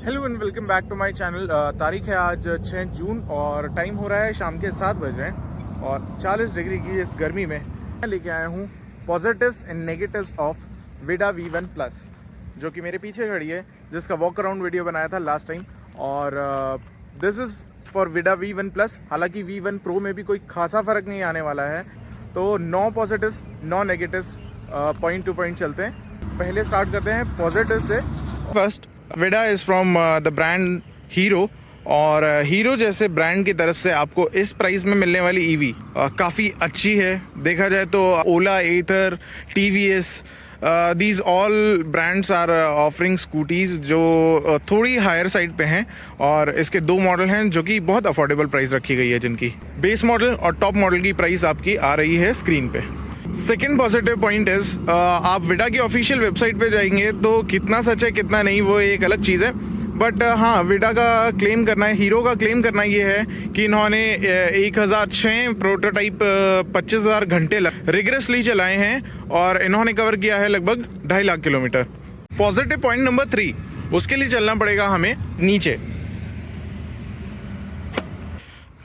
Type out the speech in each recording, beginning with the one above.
Hello and welcome back to my channel. तारीख है आज 6 जून और टाइम हो रहा है शाम के 7 बज रहे हैं और 40 डिग्री की इस गर्मी में मैं लेके आया हूँ पॉजिटिव्स एंड नेगेटिव्स ऑफ विडा V1 प्लस, जो कि मेरे पीछे खड़ी है, जिसका वॉक अराउंड वीडियो बनाया था लास्ट टाइम। और दिस इज़ फॉर विडा V1 प्लस। हालांकि V1 प्रो में भी कोई खासा फ़र्क नहीं आने वाला है, तो 9 positives 9 negatives point two point चलते हैं। पहले स्टार्ट करते हैं पॉजिटिव से। फर्स्ट, विडा is from the brand hero, और हीरो जैसे ब्रांड की तरफ से आपको इस प्राइस में मिलने वाली ईवी काफ़ी अच्छी है। देखा जाए तो Ola, Ather, TVS, these all brands are offering scooties जो थोड़ी हायर साइड पे हैं, और इसके 2 मॉडल हैं जो कि बहुत अफोर्डेबल प्राइस रखी गई है, जिनकी बेस मॉडल और टॉप मॉडल की प्राइस आपकी आ रही है स्क्रीन पे। सेकेंड पॉजिटिव पॉइंट इज़, आप विडा की ऑफिशियल वेबसाइट पे जाएंगे तो कितना सच है कितना नहीं वो एक अलग चीज़ है, बट हाँ, विडा का क्लेम करना है, हीरो का क्लेम करना ये है कि इन्होंने 1006 प्रोटोटाइप 25,000 घंटे रिगरसली चलाए हैं और इन्होंने कवर किया है लगभग 2.5 lakh kilometre. Positive point number 3, उसके लिए चलना पड़ेगा हमें नीचे।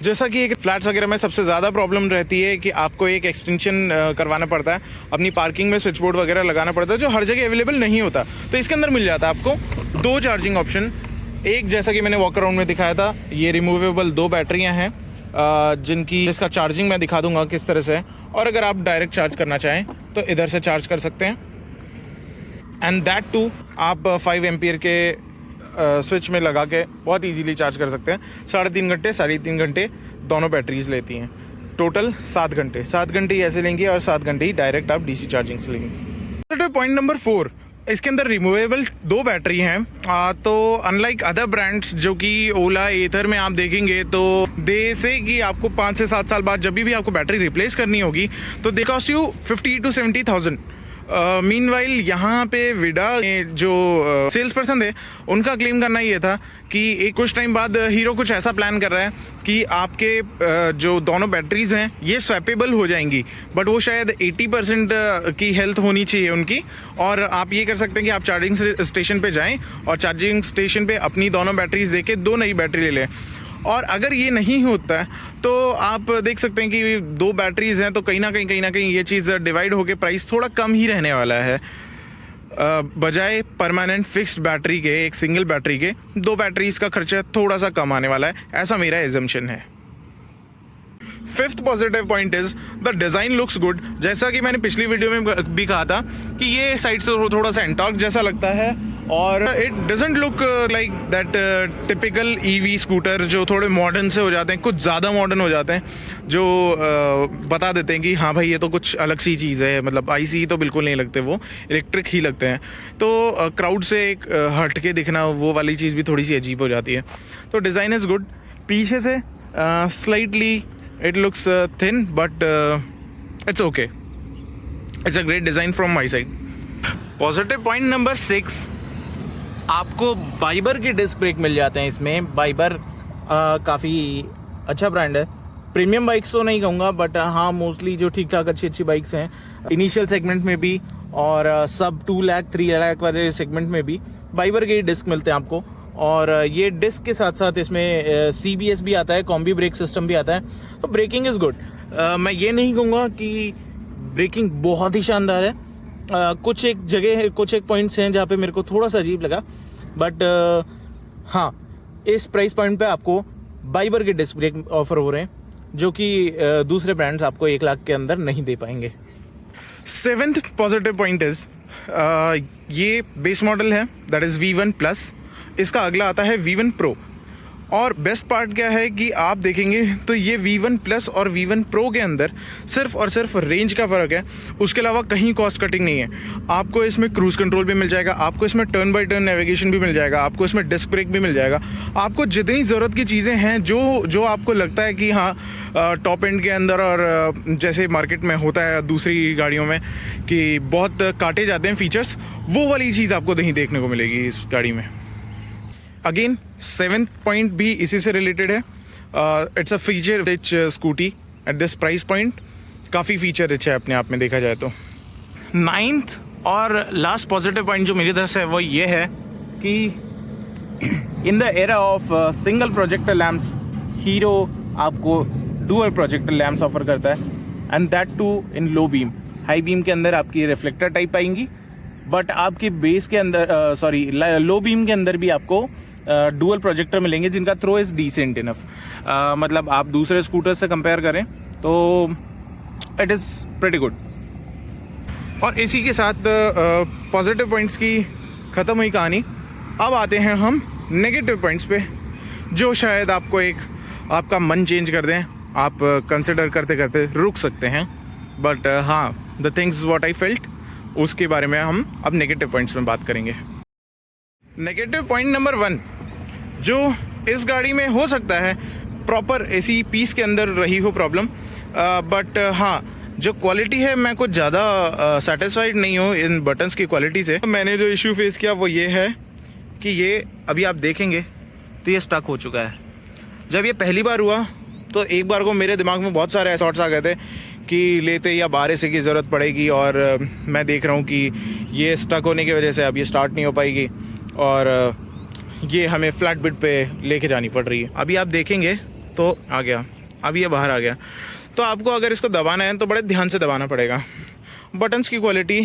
जैसा कि एक फ्लैट्स वगैरह में सबसे ज़्यादा प्रॉब्लम रहती है कि आपको एक एक्सटेंशन करवाना पड़ता है, अपनी पार्किंग में स्विच बोर्ड वगैरह लगाना पड़ता है, जो हर जगह अवेलेबल नहीं होता। तो इसके अंदर मिल जाता है आपको 2 चार्जिंग ऑप्शन। एक, जैसा कि मैंने वॉक अराउंड में दिखाया था, ये रिमूवेबल 2 बैटरियाँ हैं जिसका चार्जिंग मैं दिखा दूंगा किस तरह से है। और अगर आप डायरेक्ट चार्ज करना चाहें तो इधर से चार्ज कर सकते हैं, एंड दैट टू आप 5 एम्पियर के स्विच में लगा के बहुत इजीली चार्ज कर सकते हैं। 3.5 घंटे दोनों बैटरीज लेती हैं। टोटल 7 घंटे ऐसे लेंगे और 7 घंटे ही डायरेक्ट आप DC चार्जिंग से लेंगे। पॉइंट नंबर 4, इसके अंदर रिमूवेबल 2 बैटरी हैं। तो अनलाइक अदर ब्रांड्स जो कि ओला, एथर में आप देखेंगे तो दे से कि आपको 5 से 7 साल बाद जब भी आपको बैटरी रिप्लेस करनी होगी तो दे कॉस्ट यू 50,000 to 70,000। मीनवाइल यहाँ पे विडा जो सेल्स पर्सन थे उनका क्लेम करना ये था कि एक कुछ टाइम बाद हीरो कुछ ऐसा प्लान कर रहा है कि आपके जो दोनों बैटरीज हैं ये स्वैपेबल हो जाएंगी, बट वो शायद 80% की हेल्थ होनी चाहिए उनकी। और आप ये कर सकते हैं कि आप चार्जिंग स्टेशन पे जाएं और चार्जिंग स्टेशन पे अपनी दोनों बैटरीज देके 2 नई बैटरी ले लें। और अगर ये नहीं होता है तो आप देख सकते हैं कि 2 बैटरीज हैं, तो कहीं ना कहीं ये चीज़ डिवाइड होकर प्राइस थोड़ा कम ही रहने वाला है। बजाय परमानेंट फिक्स्ड बैटरी के, एक सिंगल बैटरी के 2 बैटरीज का खर्चा थोड़ा सा कम आने वाला है, ऐसा मेरा एजम्पशन है। 5th positive point is the design looks good. जैसा कि मैंने पिछली वीडियो में भी कहा था कि ये साइड से थोड़ा सा एंटॉर्क जैसा लगता है, और it doesn't look like that typical EV scooter जो थोड़े मॉडर्न से हो जाते हैं, कुछ ज़्यादा मॉडर्न हो जाते हैं, जो बता देते हैं कि हाँ भाई ये तो कुछ अलग सी चीज़ है। मतलब ICE तो बिल्कुल नहीं लगते, वो इलेक्ट्रिक ही लगते हैं। तो क्राउड से एक हट के दिखना, वो वाली चीज़ भी थोड़ी सी अजीब हो जाती है। तो डिज़ाइन इज़ गुड। पीछे से slightly it looks thin, but it's okay. It's a great design from my side. Positive point number 6, आपको बाइबर के डिस्क ब्रेक मिल जाते हैं इसमें। बाइबर काफ़ी अच्छा ब्रांड है। प्रीमियम बाइक्स तो नहीं कहूँगा, बट हाँ, मोस्टली जो ठीक ठाक अच्छी बाइक्स हैं इनिशियल सेगमेंट में भी और सब 2 लाख 3 लाख वाले सेगमेंट में भी बाइबर के डिस्क मिलते हैं आपको। और ये डिस्क के साथ साथ इसमें CBS भी आता है, कॉम्बी ब्रेक सिस्टम भी आता है, तो ब्रेकिंग इज़ गुड। मैं ये नहीं कहूँगा कि ब्रेकिंग बहुत ही शानदार है। कुछ एक पॉइंट्स हैं जहाँ पे मेरे को थोड़ा सा अजीब लगा, बट हाँ, इस प्राइस पॉइंट पे आपको बाइबर के डिस्क ब्रेक ऑफर हो रहे हैं, जो कि दूसरे ब्रांड्स आपको 1 लाख के अंदर नहीं दे पाएंगे। 7th पॉजिटिव पॉइंट इज़, ये बेस मॉडल है, दैट इज़ V1 प्लस। इसका अगला आता है V1 प्रो। और बेस्ट पार्ट क्या है कि आप देखेंगे तो ये V1 प्लस और V1 प्रो के अंदर सिर्फ और सिर्फ रेंज का फ़र्क है, उसके अलावा कहीं कॉस्ट कटिंग नहीं है। आपको इसमें क्रूज़ कंट्रोल भी मिल जाएगा, आपको इसमें टर्न बाय टर्न नेविगेशन भी मिल जाएगा, आपको इसमें डिस्क ब्रेक भी मिल जाएगा। आपको जितनी ज़रूरत की चीज़ें हैं जो आपको लगता है कि हाँ टॉप एंड के अंदर, और जैसे मार्केट में होता है दूसरी गाड़ियों में कि बहुत काटे जाते हैं फीचर्स, वो वाली चीज़ आपको नहीं देखने को मिलेगी इस गाड़ी में। अगेन 7th पॉइंट भी इसी से रिलेटेड है। It's a feature rich scooty at this price point. काफ़ी फीचर रिच है अपने आप में देखा जाए तो। 9th और लास्ट पॉजिटिव पॉइंट जो मेरी तरफ से है वो ये है कि in the era of single projector lamps, Hero आपको डुअल प्रोजेक्टर लैम्प्स ऑफर करता है, and that too in low beam. High beam के अंदर आपकी रिफ्लेक्टर टाइप आएंगी, बट आपकी बेस के अंदर लो बीम के अंदर भी आपको डुअल प्रोजेक्टर मिलेंगे जिनका थ्रो इज़ डिसेंट इनफ। मतलब आप दूसरे स्कूटर से कंपेयर करें तो इट इज़ प्रेटी गुड। और इसी के साथ पॉजिटिव पॉइंट्स की ख़त्म हुई कहानी। अब आते हैं हम नेगेटिव पॉइंट्स पे, जो शायद आपको आपका मन चेंज कर दें, आप कंसिडर करते करते रुक सकते हैं। बट हाँ, the things what I felt, उसके बारे में हम अब नेगेटिव पॉइंट्स में बात करेंगे। नेगेटिव पॉइंट नंबर 1 जो इस गाड़ी में हो सकता है, प्रॉपर एसी पीस के अंदर रही हो प्रॉब्लम, बट हाँ जो क्वालिटी है, मैं कुछ ज़्यादा सेटिस्फाइड नहीं हूँ इन बटन्स की क्वालिटी से। मैंने जो इशू फेस किया वो ये है कि ये अभी आप देखेंगे तो ये स्टक हो चुका है। जब ये पहली बार हुआ तो एक बार को मेरे दिमाग में बहुत सारे थॉट्स आ गए थे कि लेते या 12 से की ज़रूरत पड़ेगी, और मैं देख रहा हूँ कि ये स्टक होने की वजह से अब ये स्टार्ट नहीं हो पाएगी और ये हमें फ्लैट बिट पे लेके जानी पड़ रही है। अभी आप देखेंगे तो आ गया, अभी ये बाहर आ गया। तो आपको अगर इसको दबाना है तो बड़े ध्यान से दबाना पड़ेगा। बटन्स की क्वालिटी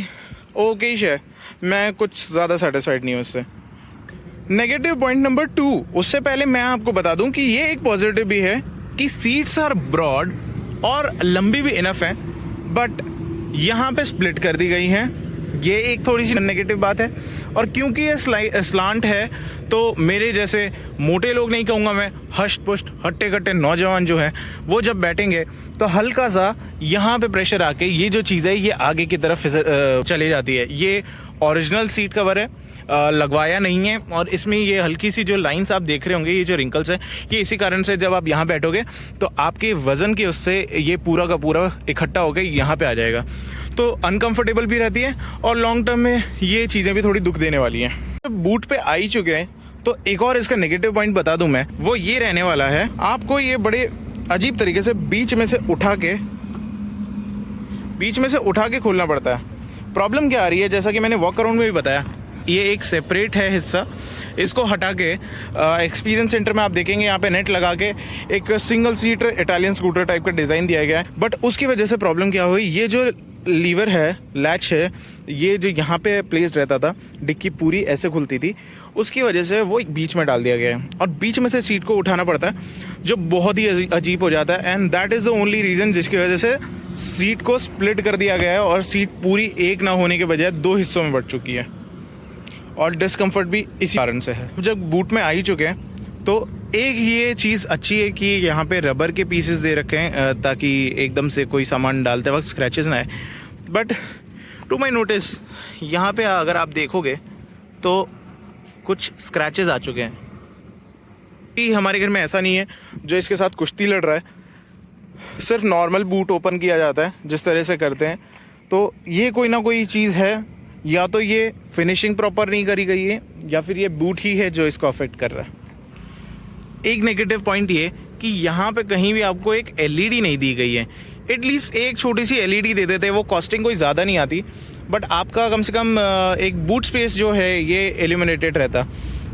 ओके ही है, मैं कुछ ज़्यादा सेटिस्फाइड नहीं हूँ उससे। नेगेटिव पॉइंट नंबर 2, उससे पहले मैं आपको बता दूं कि ये एक पॉजिटिव भी है कि सीट्स आर ब्रॉड और लंबी भी इनफ है, बट यहाँ पे स्प्लिट कर दी गई हैं। ये एक थोड़ी सी नेगेटिव बात है। और क्योंकि ये स्लांट है तो मेरे जैसे मोटे लोग, नहीं कहूँगा मैं, हष्ट पुष्ट हट्टे कट्टे नौजवान जो हैं वो जब बैठेंगे तो हल्का सा यहाँ पे प्रेशर आके ये जो चीज़ है ये आगे की तरफ चली जाती है। ये ओरिजिनल सीट कवर है, लगवाया नहीं है, और इसमें ये हल्की सी जो लाइंस आप देख रहे होंगे, ये जो रिंकल्स है, ये इसी कारण से जब आप यहाँ बैठोगे तो आपके वज़न के उससे ये पूरा का पूरा इकट्ठा होकर यहाँ पे आ जाएगा, तो अनकंफर्टेबल भी रहती है और लॉन्ग टर्म में ये चीज़ें भी थोड़ी दुख देने वाली हैं। तो बूट पे आ ही चुके हैं तो एक और इसका नेगेटिव पॉइंट बता दूं मैं, वो ये रहने वाला है, आपको ये बड़े अजीब तरीके से बीच में से उठा के खोलना पड़ता है। प्रॉब्लम क्या आ रही है, जैसा कि मैंने वॉक अराउंड में भी बताया, ये एक सेपरेट है हिस्सा, इसको हटा के एक्सपीरियंस सेंटर में आप देखेंगे यहाँ पे नेट लगा के एक single seater Italian scooter type का डिज़ाइन दिया गया है। बट उसकी वजह से प्रॉब्लम क्या हुई, ये जो लीवर है, लैच है, ये जो यहाँ पे प्लेस रहता था, डिक्की पूरी ऐसे खुलती थी, उसकी वजह से वो बीच में डाल दिया गया है और बीच में से सीट को उठाना पड़ता है, जो बहुत ही अजीब हो जाता है। And that is the only reason जिसकी वजह से सीट को स्प्लिट कर दिया गया है और सीट पूरी एक ना होने के बजाय 2 हिस्सों में बढ़ चुकी है, और डिस्कम्फर्ट भी इसी कारण से है। जब बूट में आ ही चुके हैं तो एक ये चीज़ अच्छी है कि यहाँ पे रबर के पीसेस दे रखे हैं ताकि एकदम से कोई सामान डालते वक्त स्क्रैचेस ना आए। बट टू माई नोटिस यहाँ पे अगर आप देखोगे तो कुछ स्क्रैचेस आ चुके हैं। कि हमारे घर में ऐसा नहीं है जो इसके साथ कुश्ती लड़ रहा है, सिर्फ नॉर्मल बूट ओपन किया जाता है जिस तरह से करते हैं, तो ये कोई ना कोई चीज़ है, या तो ये फिनिशिंग प्रॉपर नहीं करी गई है या फिर ये बूट ही है जो इसको अफेक्ट कर रहा है। एक नेगेटिव पॉइंट ये कि यहाँ पे कहीं भी आपको एक एलईडी नहीं दी गई है। एटलीस्ट एक छोटी सी एलईडी दे देते, वो कॉस्टिंग कोई ज़्यादा नहीं आती, बट आपका कम से कम एक बूट स्पेस जो है ये एल्यूमिनेटेड रहता।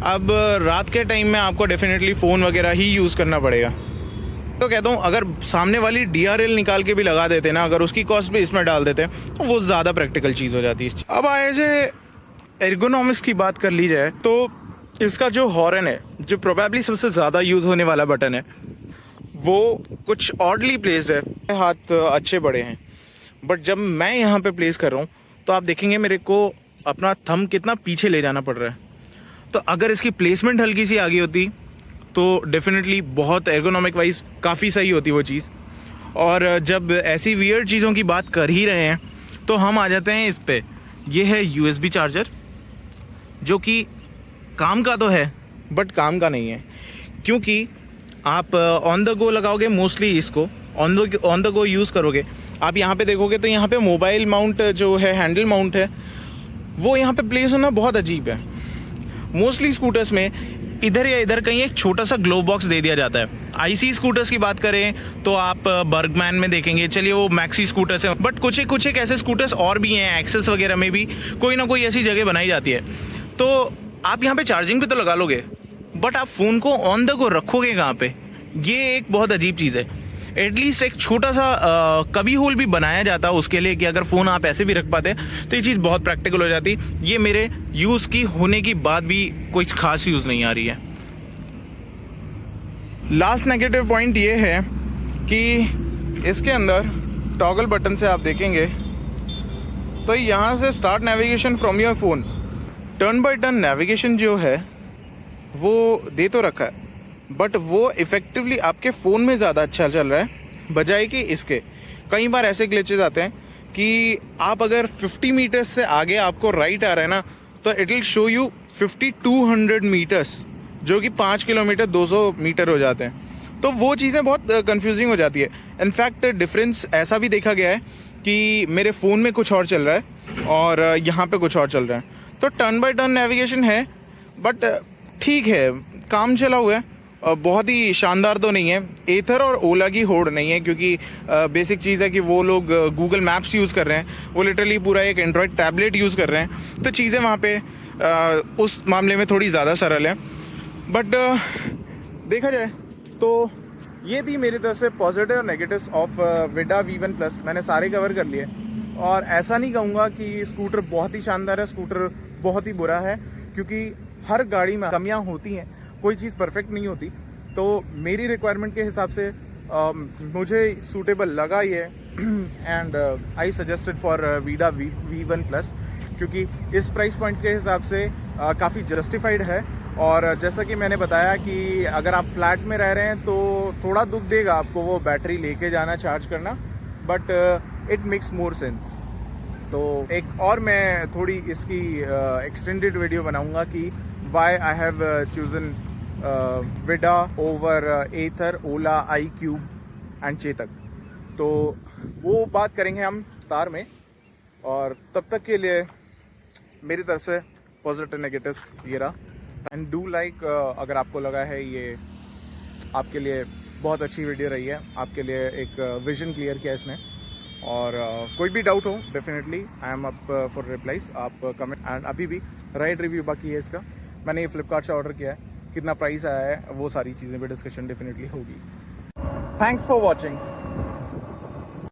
अब रात के टाइम में आपको डेफिनेटली फ़ोन वगैरह ही यूज़ करना पड़ेगा, तो कहता हूँ अगर सामने वाली DRL निकाल के भी लगा देते ना, अगर उसकी कॉस्ट भी इसमें डाल देते तो वो ज़्यादा प्रैक्टिकल चीज़ हो जाती है। अब आए जे एर्गोनॉमिक्स की बात कर ली जाए तो इसका जो हॉर्न है, जो प्रोबेबली सबसे ज़्यादा यूज़ होने वाला बटन है, वो कुछ ऑडली प्लेस है, हाथ अच्छे बड़े हैं, बट जब मैं यहाँ पे प्लेस कर रहा हूँ तो आप देखेंगे मेरे को अपना थंब कितना पीछे ले जाना पड़ रहा है। तो अगर इसकी प्लेसमेंट हल्की सी आगे होती तो डेफिनेटली बहुत एर्गोनॉमिक वाइज काफ़ी सही होती वो चीज़। और जब ऐसी वियर्ड चीज़ों की बात कर ही रहे हैं तो हम आ जाते हैं इस पे। ये है USB चार्जर, जो कि काम का तो है बट काम का नहीं है, क्योंकि आप ऑन द गो लगाओगे, मोस्टली इसको ऑन द गो यूज़ करोगे। आप यहाँ पे देखोगे तो यहाँ पे मोबाइल माउंट जो है, हैंडल माउंट है, वो यहाँ पे प्लेस होना बहुत अजीब है। मोस्टली स्कूटर्स में इधर या इधर कहीं एक छोटा सा ग्लोव बॉक्स दे दिया जाता है। IC स्कूटर्स की बात करें तो आप बर्गमैन में देखेंगे, चलिए वो मैक्सी स्कूटर्स हैं, बट कुछ एक ऐसे स्कूटर्स और भी हैं, एक्सेस वगैरह में भी कोई ना कोई ऐसी जगह बनाई जाती है। तो आप यहाँ पे चार्जिंग भी तो लगा लोगे, बट आप फ़ोन को ऑन द गो रखोगे कहाँ पे, ये एक बहुत अजीब चीज़ है। एटलीस्ट एक छोटा सा कभी होल भी बनाया जाता है उसके लिए कि अगर फ़ोन आप ऐसे भी रख पाते तो ये चीज़ बहुत प्रैक्टिकल हो जाती। ये मेरे यूज़ की होने की बाद भी कोई खास यूज़ नहीं आ रही है। लास्ट नेगेटिव पॉइंट ये है कि इसके अंदर टॉगल बटन से आप देखेंगे तो यहाँ से start navigation from your phone, turn by turn navigation जो है वो दे तो रखा है, बट वो इफ़ेक्टिवली आपके फ़ोन में ज़्यादा अच्छा चल रहा है बजाय कि इसके। कई बार ऐसे ग्लिचेस आते हैं कि आप अगर 50 मीटर्स से आगे आपको राइट आ रहा है ना, तो it will show you 5200 metres, जो कि 5 किलोमीटर 200 मीटर हो जाते हैं। तो वो चीज़ें बहुत कंफ्यूजिंग हो जाती है। इनफैक्ट डिफरेंस ऐसा भी देखा गया है कि मेरे फ़ोन में कुछ और चल रहा है और यहाँ पे कुछ और चल रहा है। तो टर्न बाय टर्न नेविगेशन है, बट ठीक है, काम चला हुआ है, बहुत ही शानदार तो नहीं है। एथर और ओला की होड़ नहीं है, क्योंकि बेसिक चीज़ है कि वो लोग गूगल मैप्स यूज़ कर रहे हैं, वो लिटरली पूरा एक एंड्रॉयड टैबलेट यूज़ कर रहे हैं, तो चीज़ें वहाँ पे उस मामले में थोड़ी ज़्यादा सरल है। बट देखा जाए तो ये थी मेरी तरफ से पॉजिटिव और नेगेटिव्स ऑफ विडा V1 प्लस। मैंने सारे कवर कर लिए और ऐसा नहीं कहूँगा कि स्कूटर बहुत ही शानदार है, स्कूटर बहुत ही बुरा है, क्योंकि हर गाड़ी में कमियाँ होती हैं, कोई चीज़ परफेक्ट नहीं होती। तो मेरी रिक्वायरमेंट के हिसाब से मुझे सूटेबल लगा ये एंड आई सजेस्टेड फॉर विडा V1 प्लस, क्योंकि इस प्राइस पॉइंट के हिसाब से काफ़ी जस्टिफाइड है। और जैसा कि मैंने बताया कि अगर आप फ्लैट में रह रहे हैं तो थोड़ा दुख देगा आपको वो बैटरी लेके जाना, चार्ज करना, but it makes more sense. तो एक और मैं थोड़ी इसकी एक्सटेंडेड वीडियो बनाऊंगा कि why I have chosen Vida over Ather, Ola, iQube and Chetak. तो वो बात करेंगे हम विस्तार में, और तब तक के लिए मेरी तरफ से पॉजिटिव नेगेटिव्स ये रहा। एंड डू लाइक, अगर आपको लगा है ये आपके लिए बहुत अच्छी वीडियो रही है, आपके लिए एक विजन क्लियर किया इसने, और कोई भी डाउट हो definitely I am up for replies. आप कमेंट, एंड अभी भी राइड रिव्यू बाकी है इसका, मैंने ये फ्लिपकार्ट से ऑर्डर किया है, कितना प्राइस आया है वो सारी चीज़ें भी डिस्कशन डेफिनेटली होगी। Thanks for watching.